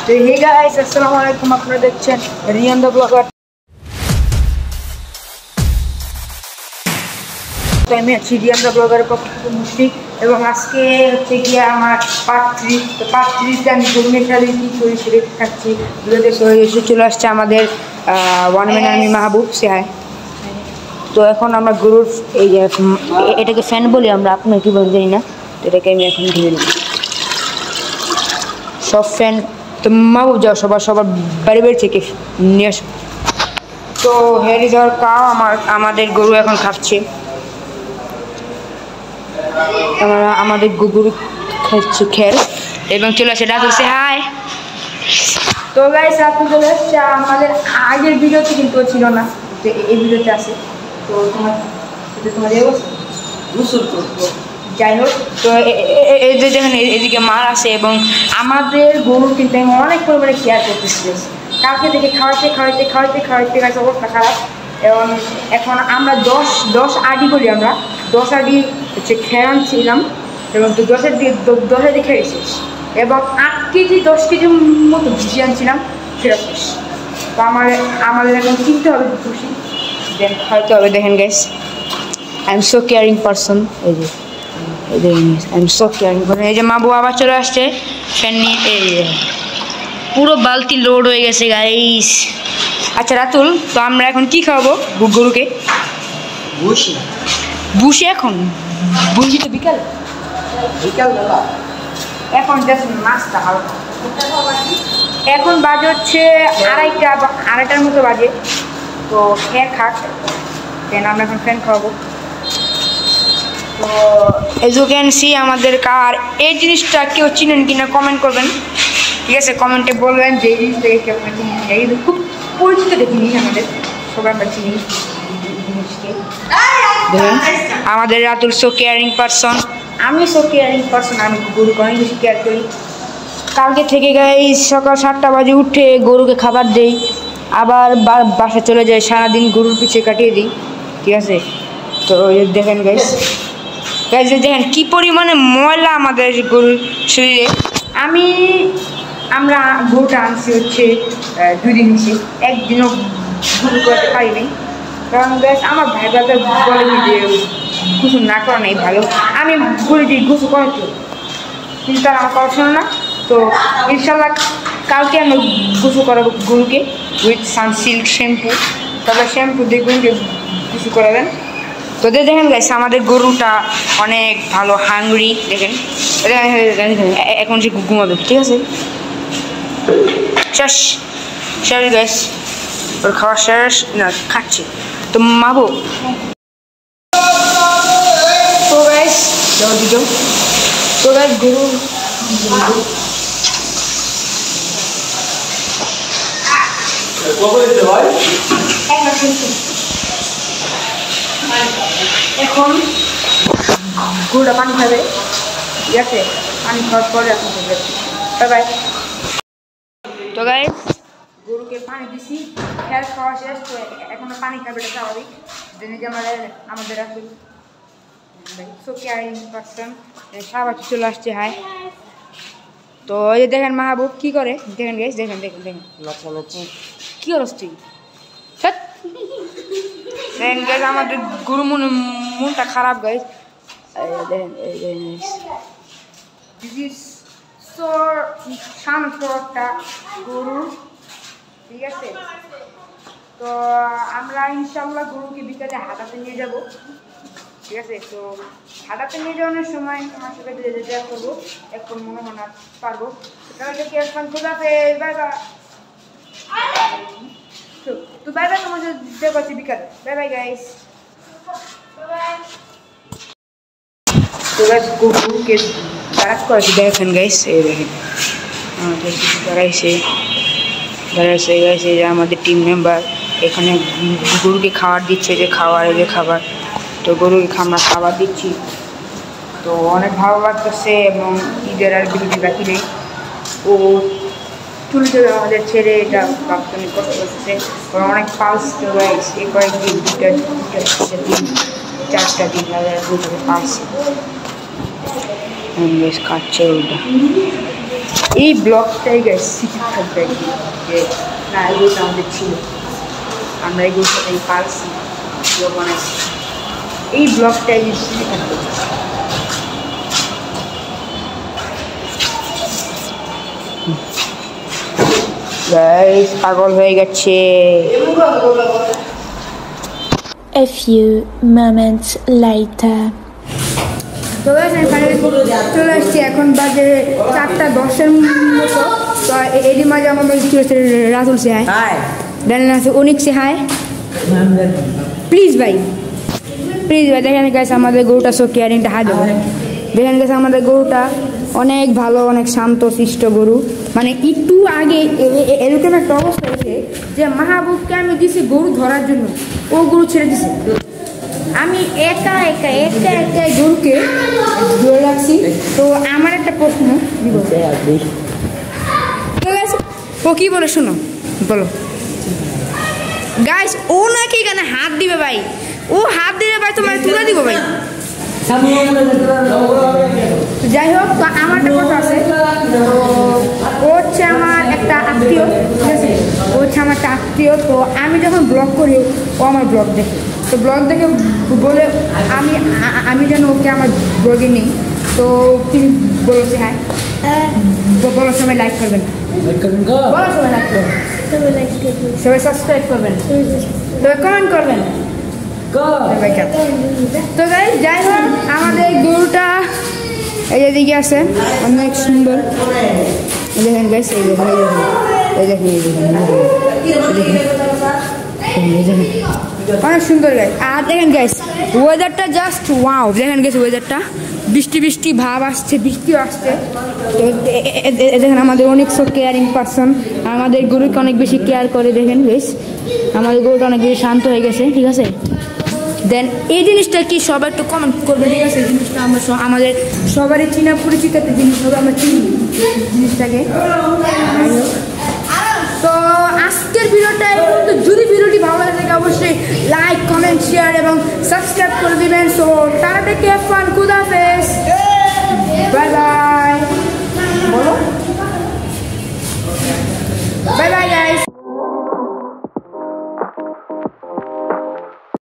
তো hey guys, আসসালামু আলাইকুম। আপনারা দেখছেন রিয়ান দ্য ব্লগার। আমি আছি রিয়ান দ্য ব্লগারের পক্ষ থেকে মুশফিক, এবং আজকে হচ্ছে গিয়ে আমার পার্ট 3। তো পার্ট 3তে আমি গরুমের সাথে কী করি সেটা থাকছি। এসে চলে আসছে আমাদের ওয়ান ম্যান আর্মি মাহবুব সিহায়। তো এখন আমরা গরুর এই যে এটাকে ফ্যান বলি আমরা, আপনার কি বলতে জানি না। তো এটাকে আমি এখন ধরে নিই সব ফ্যান। তো মাহবুব যাও সবার বাড়ি থেকে নিয়ে আসো। তো হেরি যাওয়ার কাও আমাদের গরু এখন খাচ্ছে। আমাদের গরু খাচ্ছে খেল, এবং চলে আসে রাতুল সে হাই। তো গাইস, রাতুল চলে আসছে আমাদের আগের ভিডিওতে, কিন্তু ছিল না, তো এই ভিডিওতে আছে। তো তোমার যাই হোক, তো এই যে দেখেন এদিকে মার আছে, এবং আমাদের গরু কিন্তু আমি অনেক পরিমাণে কেয়ার করতেছি। কালকে থেকে খাওয়াইতে গাছ অবস্থা খারাপ। এবং এখন আমরা দশ আডি করি, আমরা 10 আডি হচ্ছে খেয়ে আনছিলাম, এবং 10 আডি খেয়েছি, এবং 8 কেজি 10 কেজির মতো ভুষি আনছিলাম, সেটা শেষ। তো আমাদের এখন কিনতে হবে ভুষি, দেন খাওয়াইতে হবে। দেখেন guys, I am so caring person. এই যে I am so caring person. এই যে মাবু আবার চলে আসছে ফ্যান নিয়ে। এই পুরো বালতি লোড হয়ে গেছে গাইস। আচ্ছা রাতুল, তো আমরা এখন কি খাওয়াবো গরুকে? ভুষি। এখন ভুষি তো বিকাল এখন জাস্ট নাস্তা হালকা। এখন বাজে হচ্ছে আড়াইটার মতো বাজে। তো খেয়ে খাক, দেন আমরা এখন ফ্যান খাওয়াবো। তো এজ ইউ ক্যান সি আমাদের কার এই জিনিসটা কেউ চিনেন কিনা কমেন্ট করবেন, ঠিক আছে? কমেন্টে বলবেন যে এই জিনিসটাকে কেউ চিনেন। এই খুব পরিচিত দেখে নিই, আমাদের সবাই আমরা চিনি জিনিসকে। দেখুন আমাদের রাতুল সো কেয়ারিং পারসন, আমি সো কেয়ারিং পারসন। আমি গরুকে অনেক বেশি কেয়ার করি। কালকে থেকে গাইস সকাল 7টা বাজে উঠে গরুকে খাবার দেই, আবার বাসা চলে যায়, সারাদিন গরুর পিছিয়ে কাটিয়ে দিই, ঠিক আছে? তো দেখেন গাইস দেখেন কী পরিমাণে ময়লা আমাদের গরুর শরীরে। আমরা গরুটা আনছি হচ্ছে 2 দিন হচ্ছে, একদিনও গোসল করতে পারিনি। কারণ গাইস আমার ভাই বাজার বলে কি যে গোসল না করা নেই ভালো। আমি বলি যে গোসল করাতে, কিন্তু তারা আমার কথা শোনো না। তো ইনশাল্লাহ কালকে আমরা গোসল করাবো গরুকে উইথ সানসিল্ক শ্যাম্পু। তবে শ্যাম্পু দিয়ে গরুকে গোসল করাবেন। তো দেখেন গাইস আমাদের গরুটা অনেক ভালো হাংরি। দেখেন এখন সে ঘুমাবে, ঠিক আছে? শেষ গাইস, ওর খাওয়া শেষ না, খাচ্ছে। তো মাবো তো গাইস তো গাইস গরু এখন গরুটা পানি খাবে, ঠিক আছে? পানি খাওয়ার পরে এখন বাই বাই। তো গাইস গরুকে পানি দিছি, খেয়াল খাওয়া শেষ। তো এখনো পানি খাবে, এটা স্বাভাবিক। জেনে যে আমাদের আসলে সো কেয়ারিং পারসন সবাই চলে আসছে। হাই। তো এই যে দেখেন মাহবুব কি করে, দেখেন গাইস, দেখেন কি করছ তুই? দেখেন গাইস আমাদের গরু মনটা খারাপ গাইস। দেখেন শান্ত একটা গরু, ঠিক আছে? তো আমরা ইনশাল্লাহ গরুকে বিকালে হাঁটাতে নিয়ে যাব, ঠিক আছে? তো হাঁটাতে নিয়ে যাওয়ার সময় তোমার সাথে দেখা করবো, এখন মনে হয় না পারবো। তাহলে কি এখন ঠিক আছে? Bye bye. তো বাই বাই, তোমার সাথে দেখা করছি বিকালে। Bye bye guys. তো গাইস গরুকে দাঁড়াত করেছি, দেখেন গাইস। এই দেখেন আমাদের দাঁড়াইছে গাইস। এই যে আমাদের টিম মেম্বার এখানে গরুকে খাবার দিচ্ছে, যে খাবার। তো গরুকে আমরা খাবার দিচ্ছি। তো অনেক ভালো লাগতেছে, এবং ঈদের আর বিরতি বাকি নেই। ও চলে যাবে আমাদের ছেড়ে, এটা ভাবতে অনেক কষ্ট করতেছে। ওরা অনেক পালস তো গাইস, এই কয়েকদিন 2টা দিন 4টা দিন পালস খাচ্ছে ওটা। এই ব্লগটাই গাইস স্মৃতি থাকবে যে না এই গরুটা আমাদের ছিল, আমরা এই গরুটাই পালছি, বানাইছি, এই ব্লগটাই স্মৃতি থাকবে। গাইস পাগল হয়ে গেছে। A few moments later. তো চলে আসছি, এখন বাজে 4:10 মতো। তো এরই মাঝে আমাদের রাতুল সে হাই, ড্যানিয়েল আছে, অনিক সে হাই, প্লিজ ভাই দেখেন গেছে আমাদের গরুটা সো কেয়ারিংটা হাই দেবো। দেখেন গেছে আমাদের গরুটা অনেক ভালো, অনেক শান্ত শিষ্ট গরু। মানে একটু আগে এরকম একটা অবস্থা হয়েছে যে মাহবুবকে আমি দিছি গরু ধরার জন্য, ও গরু ছেড়ে দিছে, আমি একা গরুকে ধরে রাখছি। তো আমার একটা প্রশ্ন, ও কি বলে শোনো, বলো গাইস। ও নাকি এখানে হাত দিবে ভাই, ও হাত দিলে ভাই তোমার তুলে দিব ভাই। যাই হোক, তো আমার একটা কথা আছে, ও হচ্ছে আমার একটা আত্মীয়, ঠিক আছে, ও হচ্ছে আমার একটা আত্মীয়। তো আমি যখন ব্লগ করি ও আমার ব্লগ দেখে, তো ব্লগ দেখে বলে আমি যেন ওকে আমার ব্লগে নিই। তো তিনি বলেছে হ্যাঁ, বলার সময় লাইক করবেন, বলার সময় লাইক করবেন, সবাই সাবস্ক্রাইব করবেন, সবাই কমেন্ট করবেন। তো যাই হোক, আমাদের গরুটা এই যে দিকে আছে, অনেক সুন্দর। দেখেন গাইস, এই দেখেন অনেক সুন্দর গাইস। আর দেখেন গাইস ওয়েদারটা জাস্ট ওয়াও। দেখেন গাইস ওয়েদারটা বৃষ্টি ভাব আসছে, বৃষ্টিও আসছে। দেখেন আমাদের অনেক সব কেয়ারিং পারসন, আমাদের গরুকে অনেক বেশি কেয়ার করে। দেখেন গাইস আমাদের গরুটা অনেক বেশি শান্ত হয়ে গেছে, ঠিক আছে। দেন এই জিনিসটা কি সবাই একটু কমেন্ট করবে, ঠিক আছে। এই জিনিসটা আমরা আমাদের সবারই চিনা পরিচিত একটা জিনিস হবে, আমরা চিনি জিনিসটাকে। তো আজকের ভিডিওটা, যদি ভিডিওটি ভালো লাগে থাকে অবশ্যই লাইক, কমেন্ট, শেয়ার এবং সাবস্ক্রাইব করে দিবেন। So tata, take care, fun, খুদা হাফেজ।